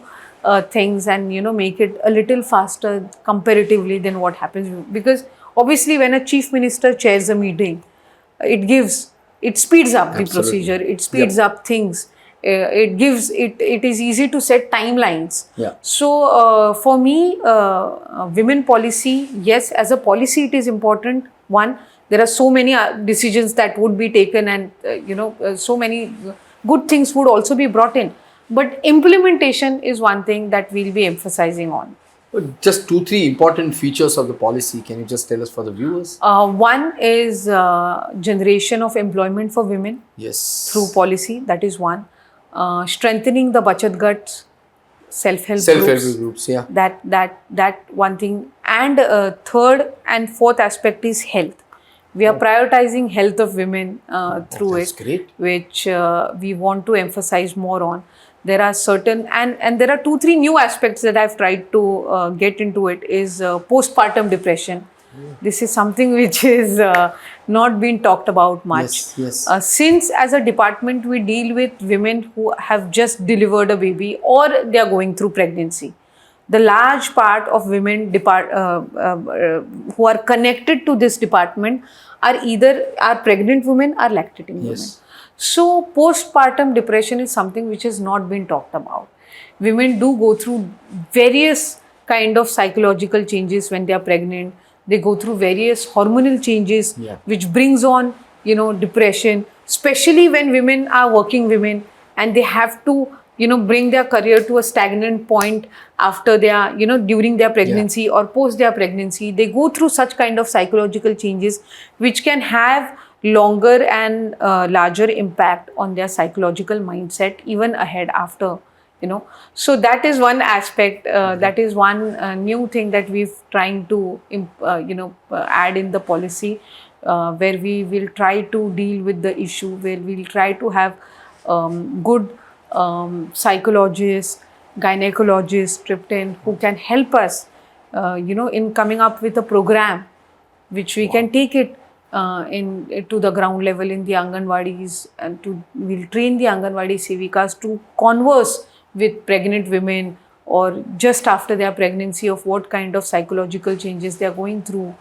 Speaker 1: things and make it a little faster comparatively than what happens, because obviously when a chief minister chairs a meeting, it speeds up the procedure, it speeds up things, it is easy to set timelines. So for me, women policy, yes, as a policy it is important. One, there are so many decisions that would be taken, and so many good things would also be brought in. But implementation is one thing that we'll be emphasizing on.
Speaker 2: Just 2-3 important features of the policy. Can you just tell us for the viewers?
Speaker 1: One is generation of employment for women.
Speaker 2: Yes.
Speaker 1: Through policy. That is one. Strengthening the Bachat Guts, self-help
Speaker 2: groups. Yeah.
Speaker 1: That one thing. And third and fourth aspect is health. We are prioritizing health of women through
Speaker 2: that's great.
Speaker 1: Which we want to emphasize more on. There are certain, and there are 2-3 new aspects that I've tried to get into it, is postpartum depression. This is something which is not been talked about much.
Speaker 2: Yes.
Speaker 1: Since as a department we deal with women who have just delivered a baby or they are going through pregnancy. The large part of women who are connected to this department are either pregnant women or lactating women. So postpartum depression is something which has not been talked about. Women do go through various kind of psychological changes when they are pregnant. They go through various hormonal changes which brings on depression, especially when women are working women and they have to bring their career to a stagnant point after they are, during their pregnancy or post their pregnancy. They go through such kind of psychological changes which can have longer and larger impact on their psychological mindset even ahead after, So that is one aspect, that is one new thing that we've trying to, add in the policy, where we will try to deal with the issue, where we'll try to have good psychologists, gynecologists, tryptin, who can help us, in coming up with a program which we can take it to the ground level in the Anganwadis, and we'll train the Anganwadi Sevikas to converse with pregnant women or just after their pregnancy, of what kind of psychological changes they are going through,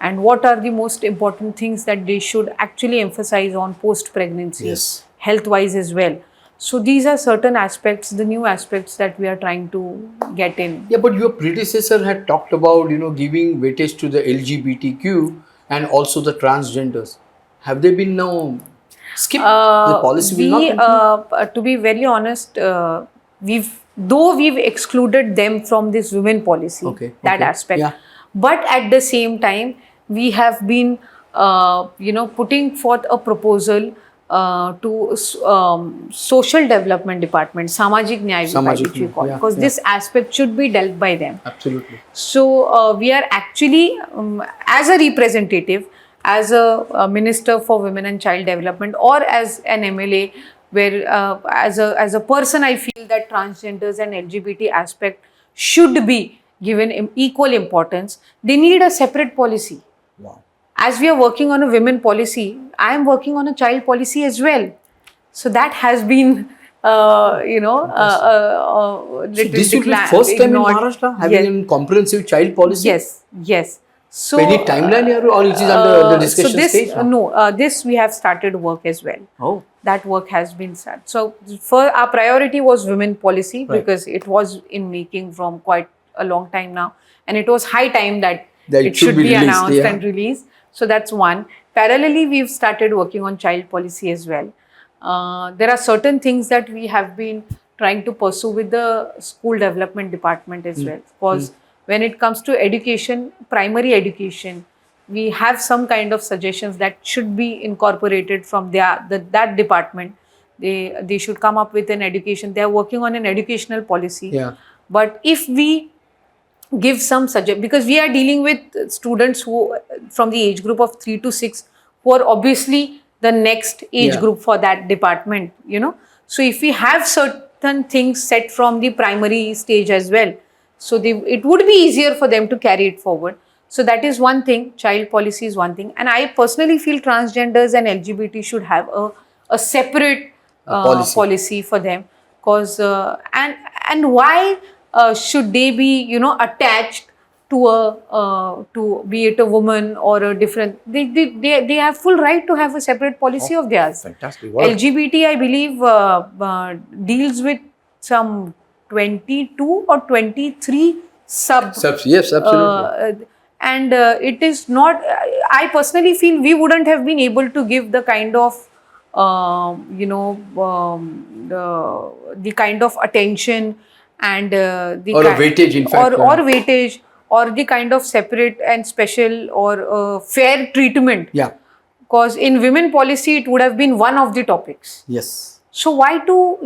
Speaker 1: and what are the most important things that they should actually emphasize on post pregnancy,
Speaker 2: Yes.
Speaker 1: health wise as well. So these are certain aspects, the new aspects that we are trying to get in.
Speaker 2: Yeah, but your predecessor had talked about, giving weightage to the LGBTQ and also the transgenders. Have they been now skipped? The policy will not
Speaker 1: We,
Speaker 2: include?
Speaker 1: to be very honest, we've excluded them from this women policy,
Speaker 2: Okay,
Speaker 1: that
Speaker 2: okay.
Speaker 1: aspect.
Speaker 2: Yeah.
Speaker 1: But at the same time, we have been, putting forth a proposal to social development department, Samajik Nyaya Vibhag,
Speaker 2: Samajik
Speaker 1: which we
Speaker 2: Nyaya,
Speaker 1: call,
Speaker 2: yeah,
Speaker 1: because
Speaker 2: yeah.
Speaker 1: this aspect should be dealt by them.
Speaker 2: Absolutely.
Speaker 1: So we are actually, as a representative, as a minister for women and child development, or as an MLA, where as a person, I feel that transgenders and LGBT aspect should be given equal importance. They need a separate policy.
Speaker 2: Wow.
Speaker 1: As we are working on a women policy, I am working on a child policy as well. So that has been,
Speaker 2: So
Speaker 1: little
Speaker 2: this will be first time in
Speaker 1: ignored.
Speaker 2: Maharashtra having a comprehensive child policy?
Speaker 1: Yes, yes. So
Speaker 2: Any timeline here, or it is under the discussion
Speaker 1: so this
Speaker 2: stage now?
Speaker 1: no, this we have started work as well.
Speaker 2: Oh.
Speaker 1: That work has been started. So for our priority was women policy,
Speaker 2: Right.
Speaker 1: because it was in making from quite a long time now, and it was high time that
Speaker 2: That
Speaker 1: it should be
Speaker 2: released,
Speaker 1: announced
Speaker 2: yeah.
Speaker 1: and released. So that's one. Parallelly, we've started working on child policy as well. There are certain things that we have been trying to pursue with the school development department as well. Because when it comes to education, primary education, we have some kind of suggestions that should be incorporated from that department. They should come up with an education. They are working on an educational policy.
Speaker 2: Yeah.
Speaker 1: But if we give some suggest, because we are dealing with students who from the age group of 3 to 6, who are obviously the next age
Speaker 2: Yeah.
Speaker 1: group for that department, so if we have certain things set from the primary stage as well, so it would be easier for them to carry it forward. So that is one thing. Child policy is one thing, and I personally feel transgenders and LGBT should have a separate policy for them. Because and why should they be attached to to be it a woman or a different, they have full right to have a separate policy of theirs.
Speaker 2: Fantastic. Wow.
Speaker 1: LGBT, I believe, deals with some 22 or 23
Speaker 2: Yes, absolutely.
Speaker 1: and it is not, I personally feel we wouldn't have been able to give the kind of the kind of attention and the
Speaker 2: Or a weightage, in fact,
Speaker 1: or weightage, or the kind of separate and special or fair treatment.
Speaker 2: Yeah.
Speaker 1: Because in women policy, it would have been one of the topics.
Speaker 2: Yes.
Speaker 1: So why to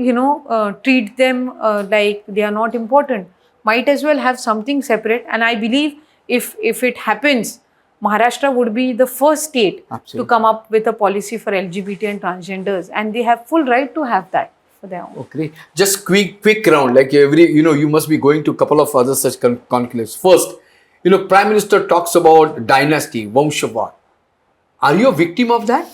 Speaker 1: treat them like they are not important? Might as well have something separate. And I believe if it happens, Maharashtra would be the first state
Speaker 2: Absolutely.
Speaker 1: to come up with a policy for LGBT and transgenders, and they have full right to have that for their own.
Speaker 2: Okay. Just quick round. Like you must be going to a couple of other such conclaves. First, Prime Minister talks about dynasty, Vamshavad. Are you a victim of that?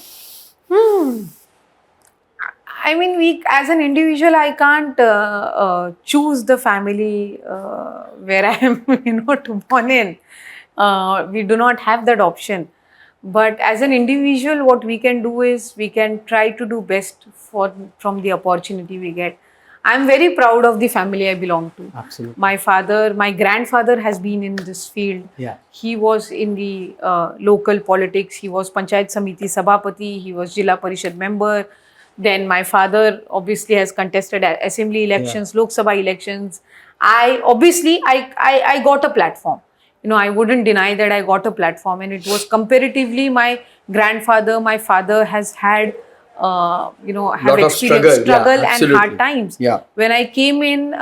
Speaker 1: I mean, as an individual, I can't choose the family where I am, to born in. We do not have that option. But as an individual, what we can do is we can try to do best from the opportunity we get. I'm very proud of the family I belong to.
Speaker 2: Absolutely.
Speaker 1: My grandfather has been in this field.
Speaker 2: Yeah.
Speaker 1: He was in the local politics. He was Panchayat Samiti Sabhapati. He was Jilla Parishad member. Then my father obviously has contested assembly elections, Lok Sabha elections. I got a platform. I wouldn't deny that I got a platform, and it was comparatively my father has had, have experienced struggle and hard times.
Speaker 2: Yeah.
Speaker 1: When I came in,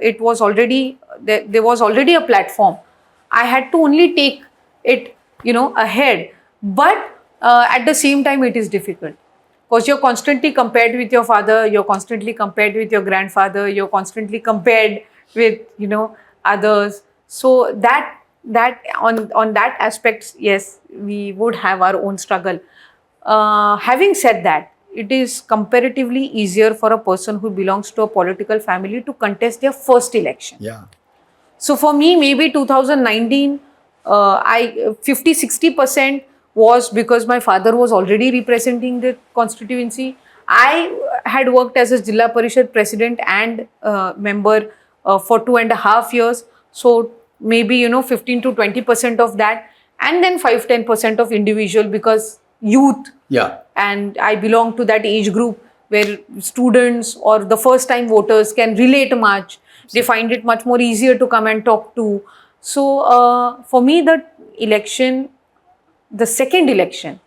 Speaker 1: it was already, there was already a platform. I had to only take it, ahead. But at the same time, it is difficult. Because you're constantly compared with your father, you're constantly compared with your grandfather, you're constantly compared with, others. So that on that aspect, yes, we would have our own struggle. Having said that, it is comparatively easier for a person who belongs to a political family to contest their first election.
Speaker 2: Yeah.
Speaker 1: So for me, maybe 2019, I 50-60% was because my father was already representing the constituency. I had worked as a Jilla Parishad president and member for 2.5 years. So maybe 15 to 20% of that, and then 5-10% of individual because youth.
Speaker 2: Yeah.
Speaker 1: And I belong to that age group where students or the first time voters can relate much. They find it much more easier to come and talk to. So for me, the second election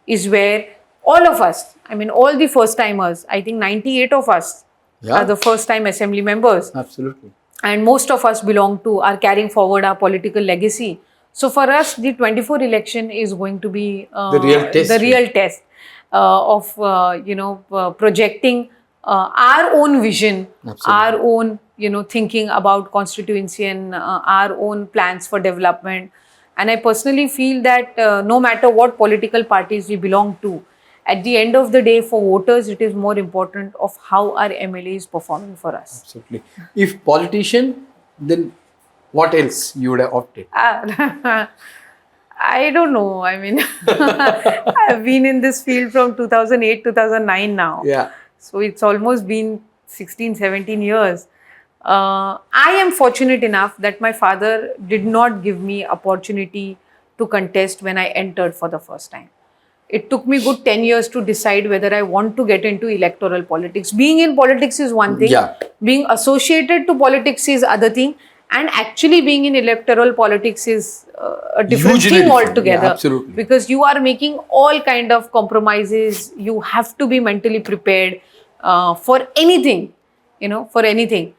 Speaker 1: is where all of us, I mean all the first timers, I think 98 of us are the first time assembly members.
Speaker 2: Absolutely.
Speaker 1: And most of us are carrying forward our political legacy. So for us, the 24 election is going to be
Speaker 2: the real test
Speaker 1: of projecting our own vision, our own thinking about constituency and our own plans for development. And I personally feel that no matter what political parties we belong to, at the end of the day, for voters, it is more important of how our MLA is performing for us.
Speaker 2: Absolutely. If politician, then what else you would have opted?
Speaker 1: I don't know. I mean, I've been in this field from 2008, 2009 now.
Speaker 2: Yeah.
Speaker 1: So it's almost been 16, 17 years. I am fortunate enough that my father did not give me opportunity to contest when I entered for the first time. It took me good 10 years to decide whether I want to get into electoral politics. Being in politics is one thing.
Speaker 2: Yeah.
Speaker 1: Being associated to politics is other thing. And actually being in electoral politics is a different
Speaker 2: Hugely
Speaker 1: thing
Speaker 2: different.
Speaker 1: altogether.
Speaker 2: Yeah, absolutely.
Speaker 1: Because you are making all kind of compromises. You have to be mentally prepared for anything, for anything.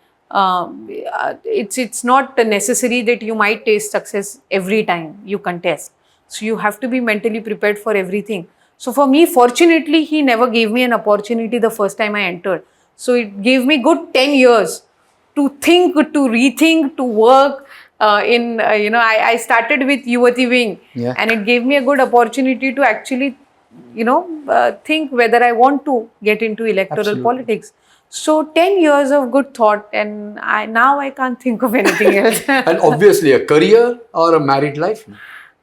Speaker 1: It's not necessary that you might taste success every time you contest. So you have to be mentally prepared for everything. So for me, fortunately, he never gave me an opportunity the first time I entered. So it gave me good 10 years to think, to rethink, to work. I started with Yuvati Wing, and it gave me a good opportunity to actually, think whether I want to get into electoral politics. So 10 years of good thought, and now I can't think of anything else.
Speaker 2: And obviously a career or a married life?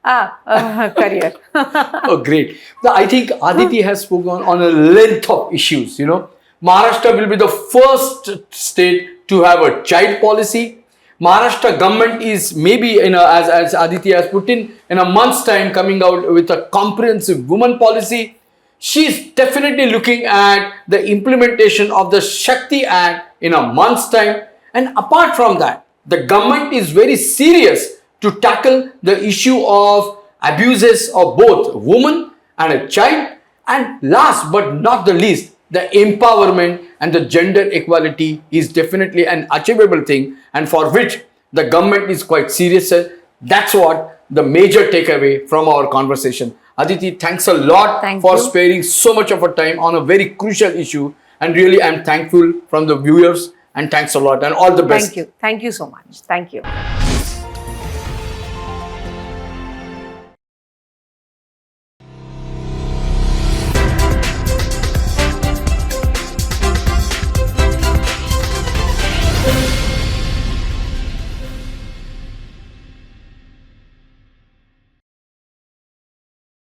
Speaker 1: Career.
Speaker 2: Oh, great. Now, I think Aditi has spoken on a length of issues. Maharashtra will be the first state to have a child policy. Maharashtra government is maybe, as Aditi has put in a month's time coming out with a comprehensive women policy. She is definitely looking at the implementation of the Shakti Act in a month's time. And apart from that, the government is very serious to tackle the issue of abuses of both women and a child. And last but not the least, the empowerment and the gender equality is definitely an achievable thing, and for which the government is quite serious. That's what the major takeaway from our conversation. Aditi, thanks a lot for sparing so much of her time on a very crucial issue. And really, I'm thankful from the viewers, and thanks a lot and all the best.
Speaker 1: Thank you. Thank you so much. Thank you.